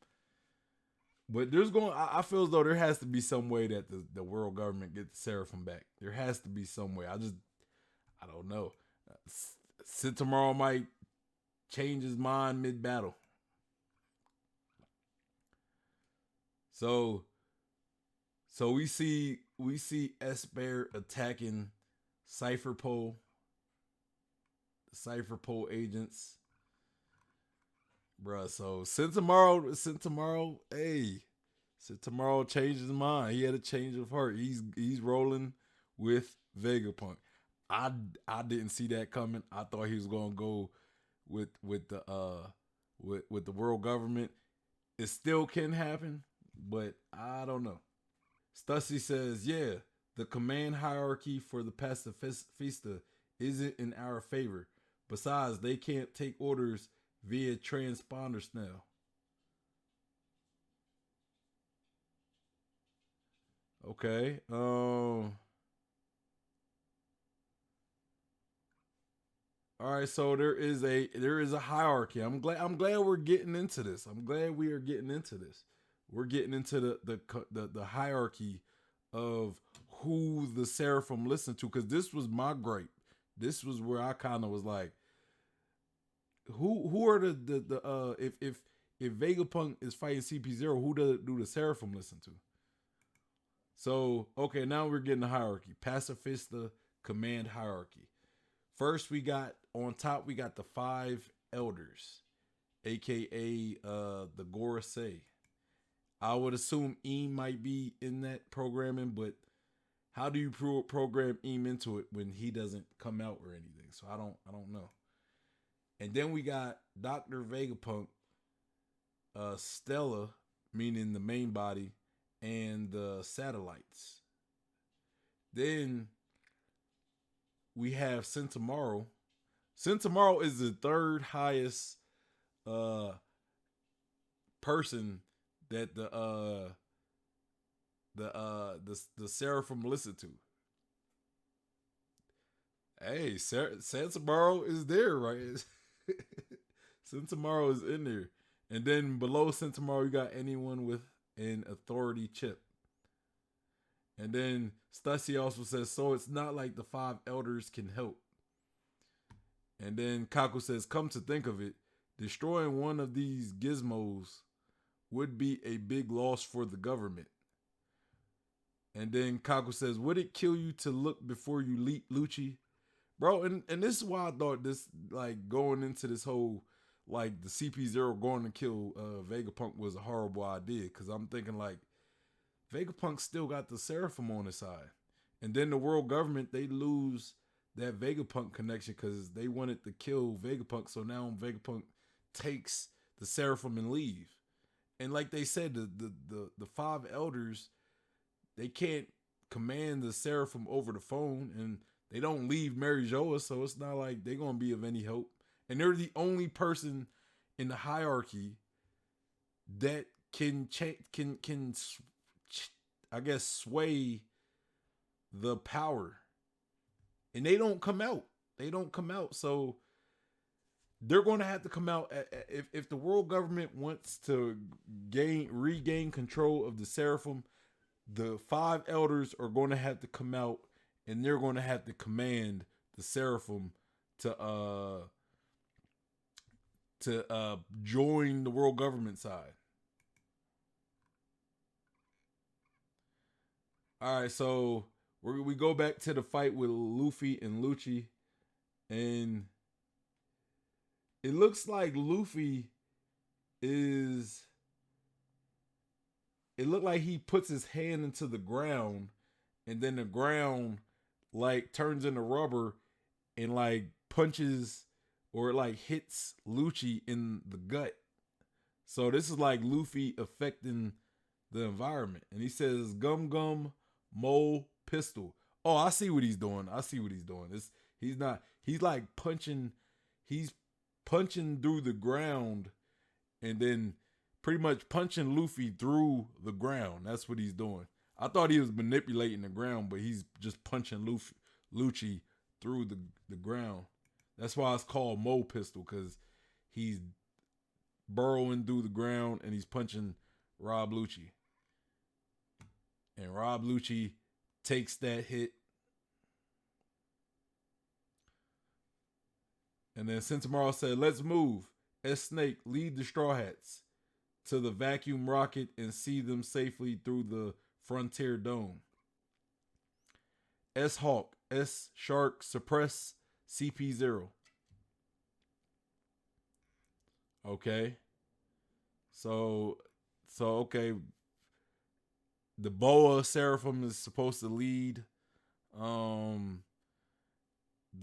But I feel as though there has to be some way that the world government gets the Seraphim back. There has to be some way. I don't know. Sid Tomorrow might change his mind mid battle. So we see S Bear attacking Cypher Pole, the Cypher Pole agents. Bruh, so hey, since tomorrow changed his mind. He had a change of heart. He's rolling with Vegapunk. I I didn't see that coming. I thought he was gonna go with the world government. It still can happen, but I don't know. Stussy says, yeah, the command hierarchy for the pacifista isn't in our favor. Besides, they can't take orders via transponders now. Okay. All right, so there is a hierarchy. I'm glad we're getting into this. I'm glad we are getting into this. We're getting into the hierarchy of who the seraphim listen to because this was my gripe. This was where I kind of was like, who are the if Vegapunk is fighting CP0, who do the seraphim listen to? So okay, now we're getting the hierarchy. Pacifista command hierarchy. First, we got on top. We got the 5 elders, aka the Gorosei. I would assume Eam might be in that programming, but how do you program Eam into it when he doesn't come out or anything? So I don't know. And then we got Dr. Vegapunk, Stella, meaning the main body, and the satellites. Then we have Sentomaro. Sentomaro is the third highest uh person that the Seraphim listen to. Hey, Sentomaro is there, right? Sentomaro is in there. And then below Sentomaro, you got anyone with an authority chip. And then Stussy also says, so it's not like the five elders can help. And then Kaku says, come to think of it, destroying one of these gizmos would be a big loss for the government. And then Kaku says, would it kill you to look before you leap, Lucci? Bro, and this is why I thought this, like, going into this whole, like, the CP0 going to kill Vegapunk was a horrible idea. Because I'm thinking, like, Vegapunk still got the Seraphim on his side. And then the world government, they lose that Vegapunk connection because they wanted to kill Vegapunk. So now Vegapunk takes the Seraphim and leave. And like they said, the five elders, they can't command the Seraphim over the phone. And they don't leave Mary Joa, so it's not like they're going to be of any help. And they're the only person in the hierarchy that can I guess, sway the power. And they don't come out. They don't come out. So they're going to have to come out. If the world government wants to regain control of the Seraphim, the five elders are going to have to come out and they're going to have to command the Seraphim to join the world government side. All right, so we go back to the fight with Luffy and Lucci, and it looks like Luffy is. It looked like he puts his hand into the ground, and then the ground like turns into rubber, and like punches or like hits Lucci in the gut. So this is like Luffy affecting the environment, and he says, "Gum gum." Mole pistol. Oh, I see what he's doing. He's not. He's like punching. He's punching through the ground, and then pretty much punching Luffy through the ground. That's what he's doing. I thought he was manipulating the ground, but he's just punching Lucci through the ground. That's why it's called Mole Pistol, because he's burrowing through the ground and he's punching Rob Lucci. And Rob Lucci takes that hit. And then Sentomaro said, let's move. S-Snake, lead the Straw Hats to the vacuum rocket and see them safely through the Frontier Dome. S-Hawk, S-Shark, suppress CP0. Okay. So okay. The Boa Seraphim is supposed to lead the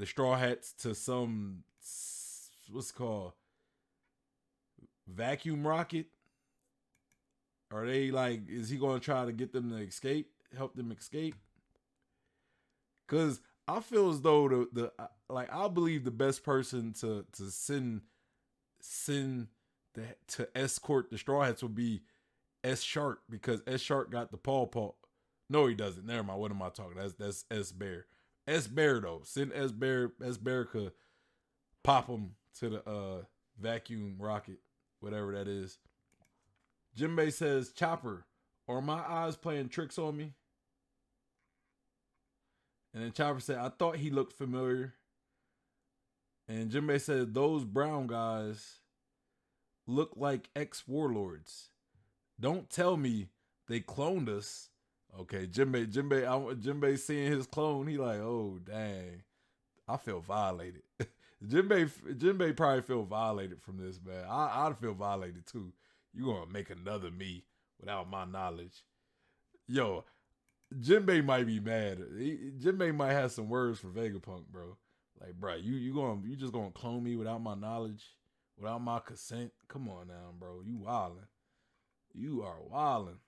Straw Hats to some, what's it called, vacuum rocket. Are they like, is he going to try to get them to escape, help them escape? Because I feel as though I believe the best person to send to escort the Straw Hats would be S-Shark, because S-Shark got the paw. No, he doesn't. Never mind. What am I talking? That's S-Bear. S-Bear, though. Send S-Bear. S-Bear could pop him to the vacuum rocket, whatever that is. Jinbei says, Chopper, are my eyes playing tricks on me? And then Chopper said, I thought he looked familiar. And Jinbei said, those brown guys look like ex-warlords. Don't tell me they cloned us. Okay, Jinbei seeing his clone, he like, oh, dang. I feel violated. Jinbei probably feel violated from this, man. I'd feel violated too. You gonna make another me without my knowledge. Yo, Jinbei might be mad. Jinbei might have some words for Vegapunk, bro. Like, bro, you just gonna clone me without my knowledge, without my consent? Come on now, bro. You wildin'. You are wildin'.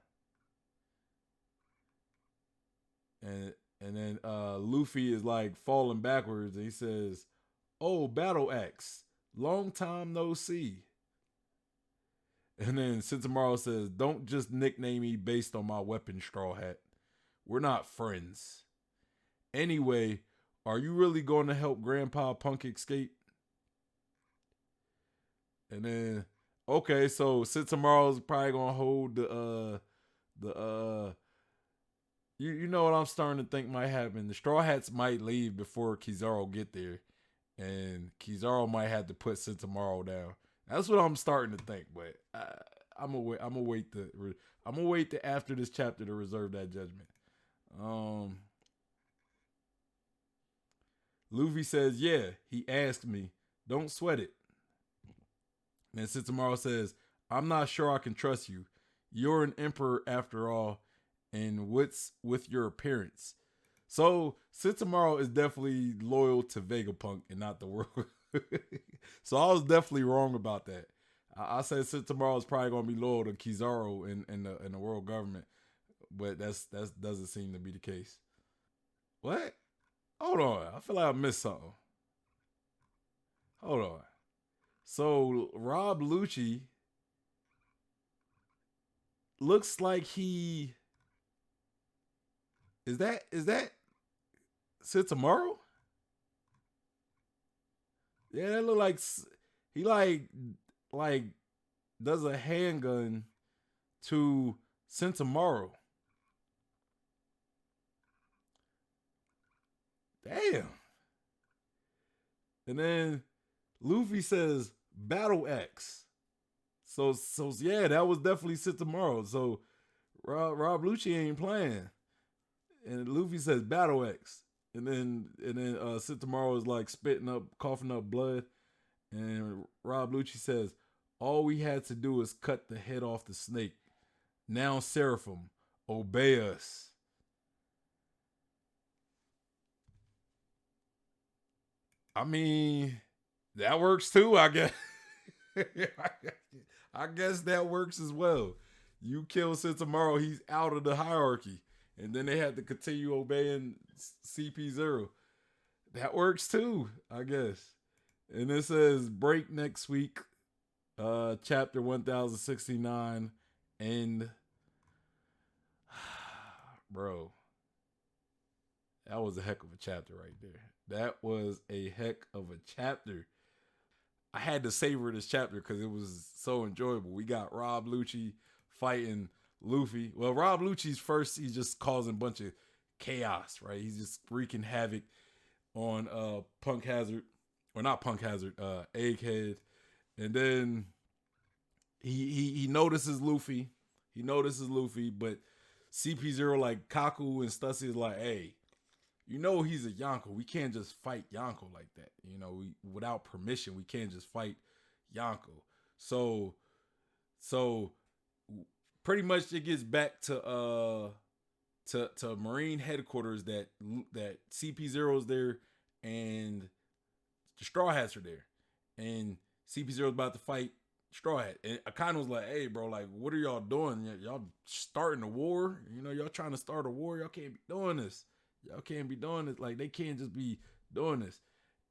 And then Luffy is like falling backwards and he says, "Oh, Battle Axe, long time no see." And then Sentomaru says, "Don't just nickname me based on my weapon, Straw Hat. We're not friends. Anyway, are you really going to help Grandpa Punk escape?" And then, okay, so Sentomaru's probably gonna hold the you know what I'm starting to think might happen. The Straw Hats might leave before Kizaru get there, and Kizaru might have to put Sentomaru down. That's what I'm starting to think, but I'm gonna wait. I'm gonna wait to after this chapter to reserve that judgment. Luffy says, "Yeah, he asked me. Don't sweat it." And Sentomaru says, "I'm not sure I can trust you. You're an emperor after all, and what's with your appearance?" So Sentomaru is definitely loyal to Vegapunk and not the world. So I was definitely wrong about that. I said Sentomaru is probably gonna be loyal to Kizaru in the world government, but that doesn't seem to be the case. What? Hold on, I feel like I missed something. Hold on. So Rob Lucci looks like he is that Sentomaru? Yeah, that look like he like does a handgun to Sentomaru. Damn. And then Luffy says Battle X. So yeah, that was definitely Sentomaru. So Rob Lucci ain't playing. And Luffy says Battle X. And then Sentomaru is like spitting up, coughing up blood. And Rob Lucci says, "All we had to do is cut the head off the snake. Now, Seraphim, obey us." I mean, that works too, I guess. I guess that works as well. You kill Sentomaru, he's out of the hierarchy. And then they had to continue obeying CP0. That works too, I guess. And it says break next week, chapter 1069. And bro, that was a heck of a chapter right there. That was a heck of a chapter. I had to savor this chapter because it was so enjoyable. We got Rob Lucci fighting Luffy. Well, Rob Lucci's first, he's just causing a bunch of chaos, right? He's just wreaking havoc on Punk Hazard, or not Punk Hazard, Egghead. And then he notices Luffy. He notices Luffy, but CP0 like Kaku and Stussy is like, "Hey, you know he's a Yonko. We can't just fight Yonko like that. Without permission, we can't just fight Yonko." So pretty much it gets back to Marine headquarters that CP0 is there and the Straw Hats are there, and CP0 is about to fight Straw Hat, and Akano was like, "Hey, bro, like, what are y'all doing? Y'all starting a war? Y'all trying to start a war? Y'all can't be doing this. Y'all can't be doing this. Like, they can't just be doing this."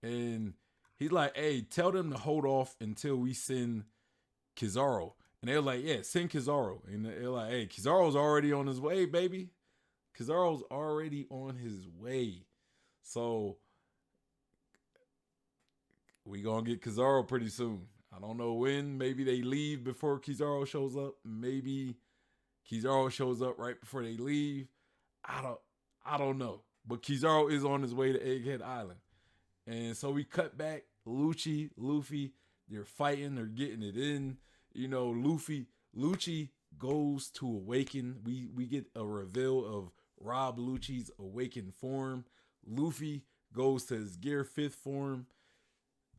And he's like, "Hey, tell them to hold off until we send Kizaru." And they're like, "Yeah, send Kizaru." And they're like, "Hey, Kizaru's already on his way, baby. Kizaru's already on his way." So we gonna get Kizaru pretty soon. I don't know when. Maybe they leave before Kizaru shows up. Maybe Kizaru shows up right before they leave. I don't know. But Kizaru is on his way to Egghead Island. And so we cut back. Luffy, they're fighting, they're getting it in. Lucci goes to awaken. We get a reveal of Rob Lucci's awakened form. Luffy goes to his Gear 5th form.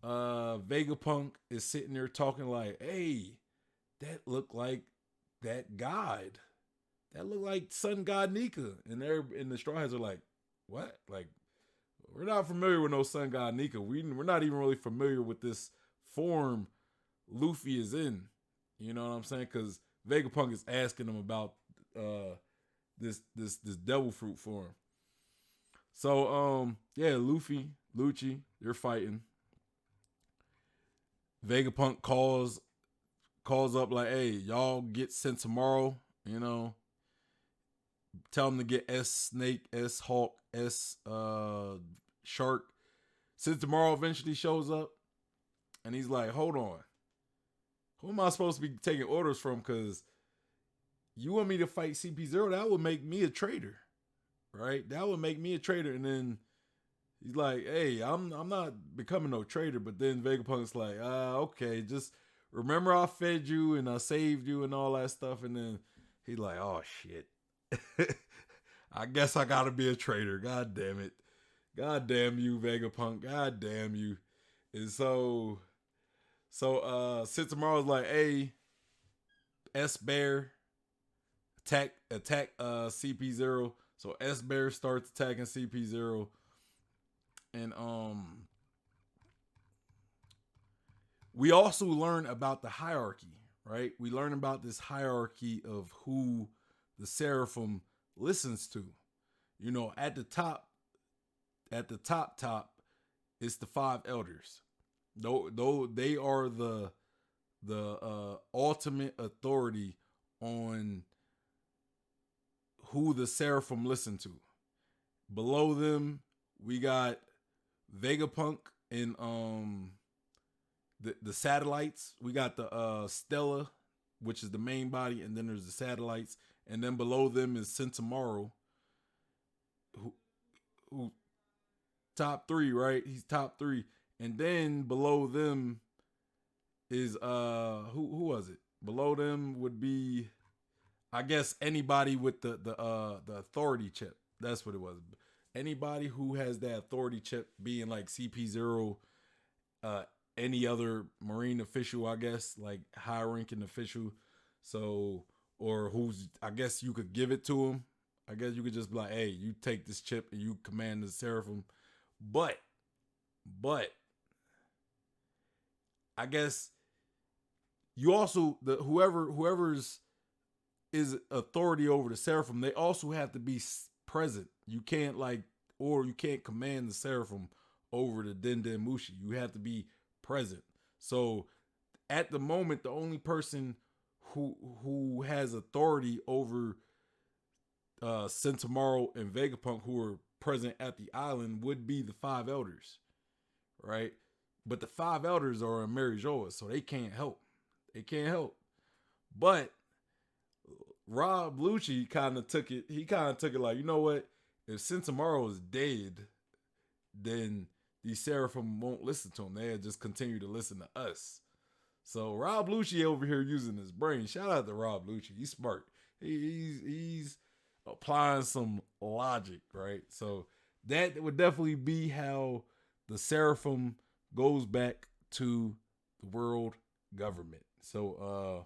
Vegapunk is sitting there talking like, "Hey, that looked like that god that looked like Sun God Nika, and the Straw Hats are like, what? Like, we're not familiar with no Sun God Nika. We're not even really familiar with this form Luffy is in. You know what I'm saying? Because Vegapunk is asking him about this devil fruit form. So yeah, Lucci, they're fighting. Vegapunk calls up like, hey, y'all get sent tomorrow, you know. Tell them to get S Snake, S Hawk, S Shark. Sent tomorrow eventually shows up, and he's like, hold on. Who am I supposed to be taking orders from? Because you want me to fight CP0? That would make me a traitor, right? That would make me a traitor. And then he's like, hey, I'm not becoming no traitor. But then Vegapunk's like, okay, just remember I fed you and I saved you and all that stuff. And then he's like, oh, shit. I guess I gotta be a traitor. God damn it. God damn you, Vegapunk. God damn you. And so since tomorrow's like, hey, S Bear attack CP0. So S Bear starts attacking CP0. And we also learn about the hierarchy, right? We learn about this hierarchy of who the Seraphim listens to. You know, at the top, it's the five elders. Though they are the ultimate authority on who the Seraphim listen to. Below them, we got Vegapunk and the satellites. We got the Stella, which is the main body, and then there's the satellites, and then below them is Sentomaru, who top three, right? He's top three, and then below them is who was it? Below them would be, I guess, anybody with the authority chip. That's what it was. Anybody who has that authority chip, being like CP0, any other Marine official, I guess, like high ranking official. So, or who's, I guess you could give it to him. I guess you could just be like, hey, you take this chip and you command the Seraphim. But I guess you also, whoever's is authority over the Seraphim, they also have to be present. You can't you can't command the Seraphim over the Den Mushi. You have to be present. So at the moment, the only person who has authority over Sentomaru and Vegapunk, who are present at the island, would be the five elders, right? But the five elders are in Marijoa, so they can't help. They can't help. But Rob Lucci kind of took it. He kind of took it like, you know what? If Sentomaru is dead, then these Seraphim won't listen to him. They'll just continue to listen to us. So Rob Lucci over here using his brain. Shout out to Rob Lucci. He's smart. He's applying some logic, right? So that would definitely be how the Seraphim goes back to the world government. So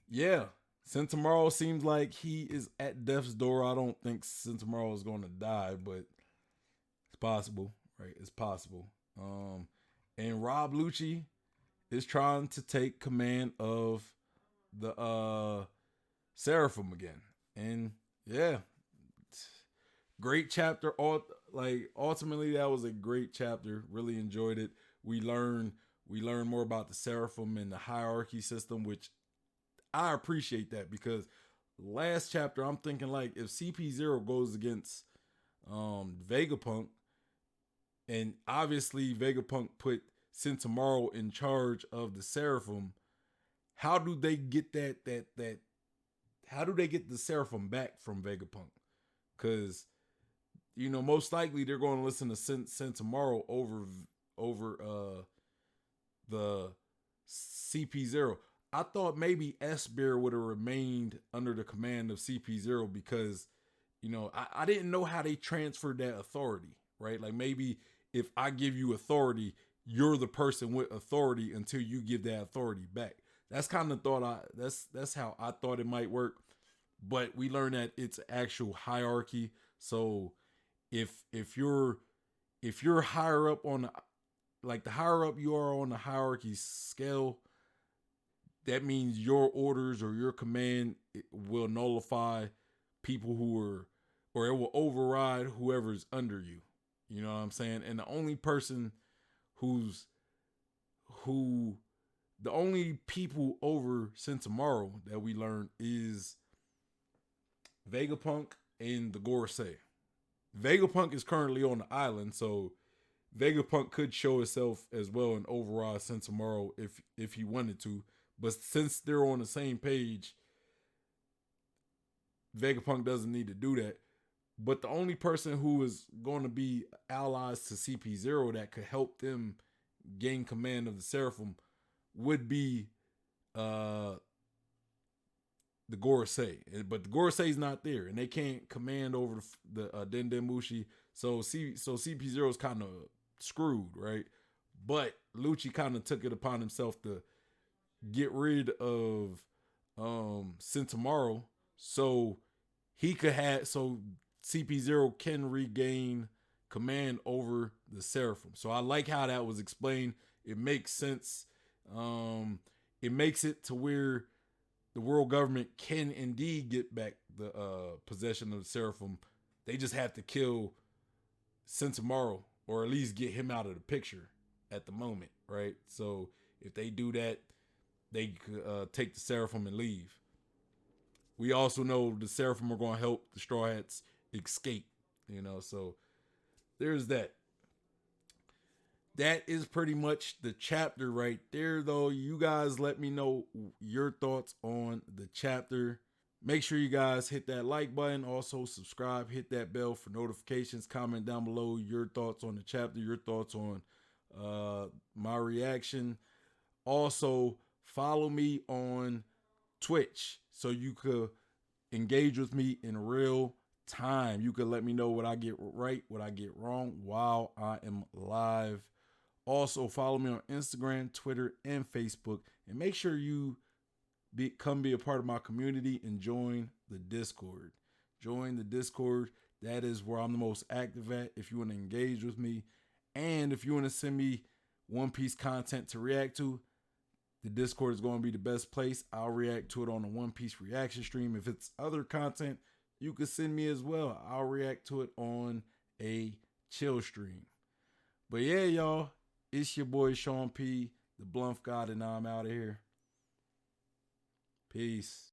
yeah, Sentomaru seems like he is at death's door. I don't think Sentomaru is going to die, but it's possible, right? It's possible. And Rob Lucci is trying to take command of the Seraphim again. And yeah, great chapter. Ultimately, that was a great chapter. Really enjoyed it. We learn more about the Seraphim and the hierarchy system, which I appreciate that, because last chapter I'm thinking like, if CP0 goes against Vegapunk, and obviously Vegapunk put Sentomaru in charge of the Seraphim, how do they get that how do they get the Seraphim back from Vegapunk? Because, you know, most likely they're going to listen to Sentomaru over the CP0. I thought maybe S-Bear would have remained under the command of CP0, because, you know, I didn't know how they transferred that authority, right? Like, maybe if I give you authority, you're the person with authority until you give that authority back. That's kind of thought I that's how I thought it might work. But we learned that it's actual hierarchy. So if you're higher up on the, like the higher up you are on the hierarchy scale, that means your orders or your command will nullify people who are, or it will override whoever's under you. You know what I'm saying? And the only person who's who the only people over Sentomaru that we learned is Vegapunk and the Gorosei. Vegapunk is currently on the island, so Vegapunk could show itself as well and override Sentomaru if he wanted to. But since they're on the same page, Vegapunk doesn't need to do that. But the only person who is going to be allies to CP0 that could help them gain command of the Seraphim would be uh the Gorosei. But the Gorosei is not there, and they can't command over the Dendemushi. So CP0 is kind of screwed, right? But Lucci kind of took it upon himself to get rid of Sentomaru, so he could have so CP0 can regain command over the Seraphim. So I like how that was explained. It makes sense. It makes it to where the world government can indeed get back the possession of the Seraphim. They just have to kill Sentomaru, or at least get him out of the picture at the moment, right? So if they do that, they could take the Seraphim and leave. We also know the Seraphim are going to help the Straw Hats escape, you know, so there's that. That is pretty much the chapter right there, though. You guys let me know your thoughts on the chapter. Make sure you guys hit that like button. Also, subscribe, hit that bell for notifications. Comment down below your thoughts on the chapter, your thoughts on my reaction. Also, follow me on Twitch so you could engage with me in real time. You could let me know what I get right, what I get wrong while I am live. Also, follow me on Instagram, Twitter, and Facebook. And make sure you come be a part of my community and join the Discord. Join the Discord. That is where I'm the most active at. If you want to engage with me, and if you want to send me One Piece content to react to, the Discord is going to be the best place. I'll react to it on the One Piece reaction stream. If it's other content, you can send me as well. I'll react to it on a chill stream. But yeah, y'all, it's your boy Sean P, the Blunt God, and I'm out of here. Peace.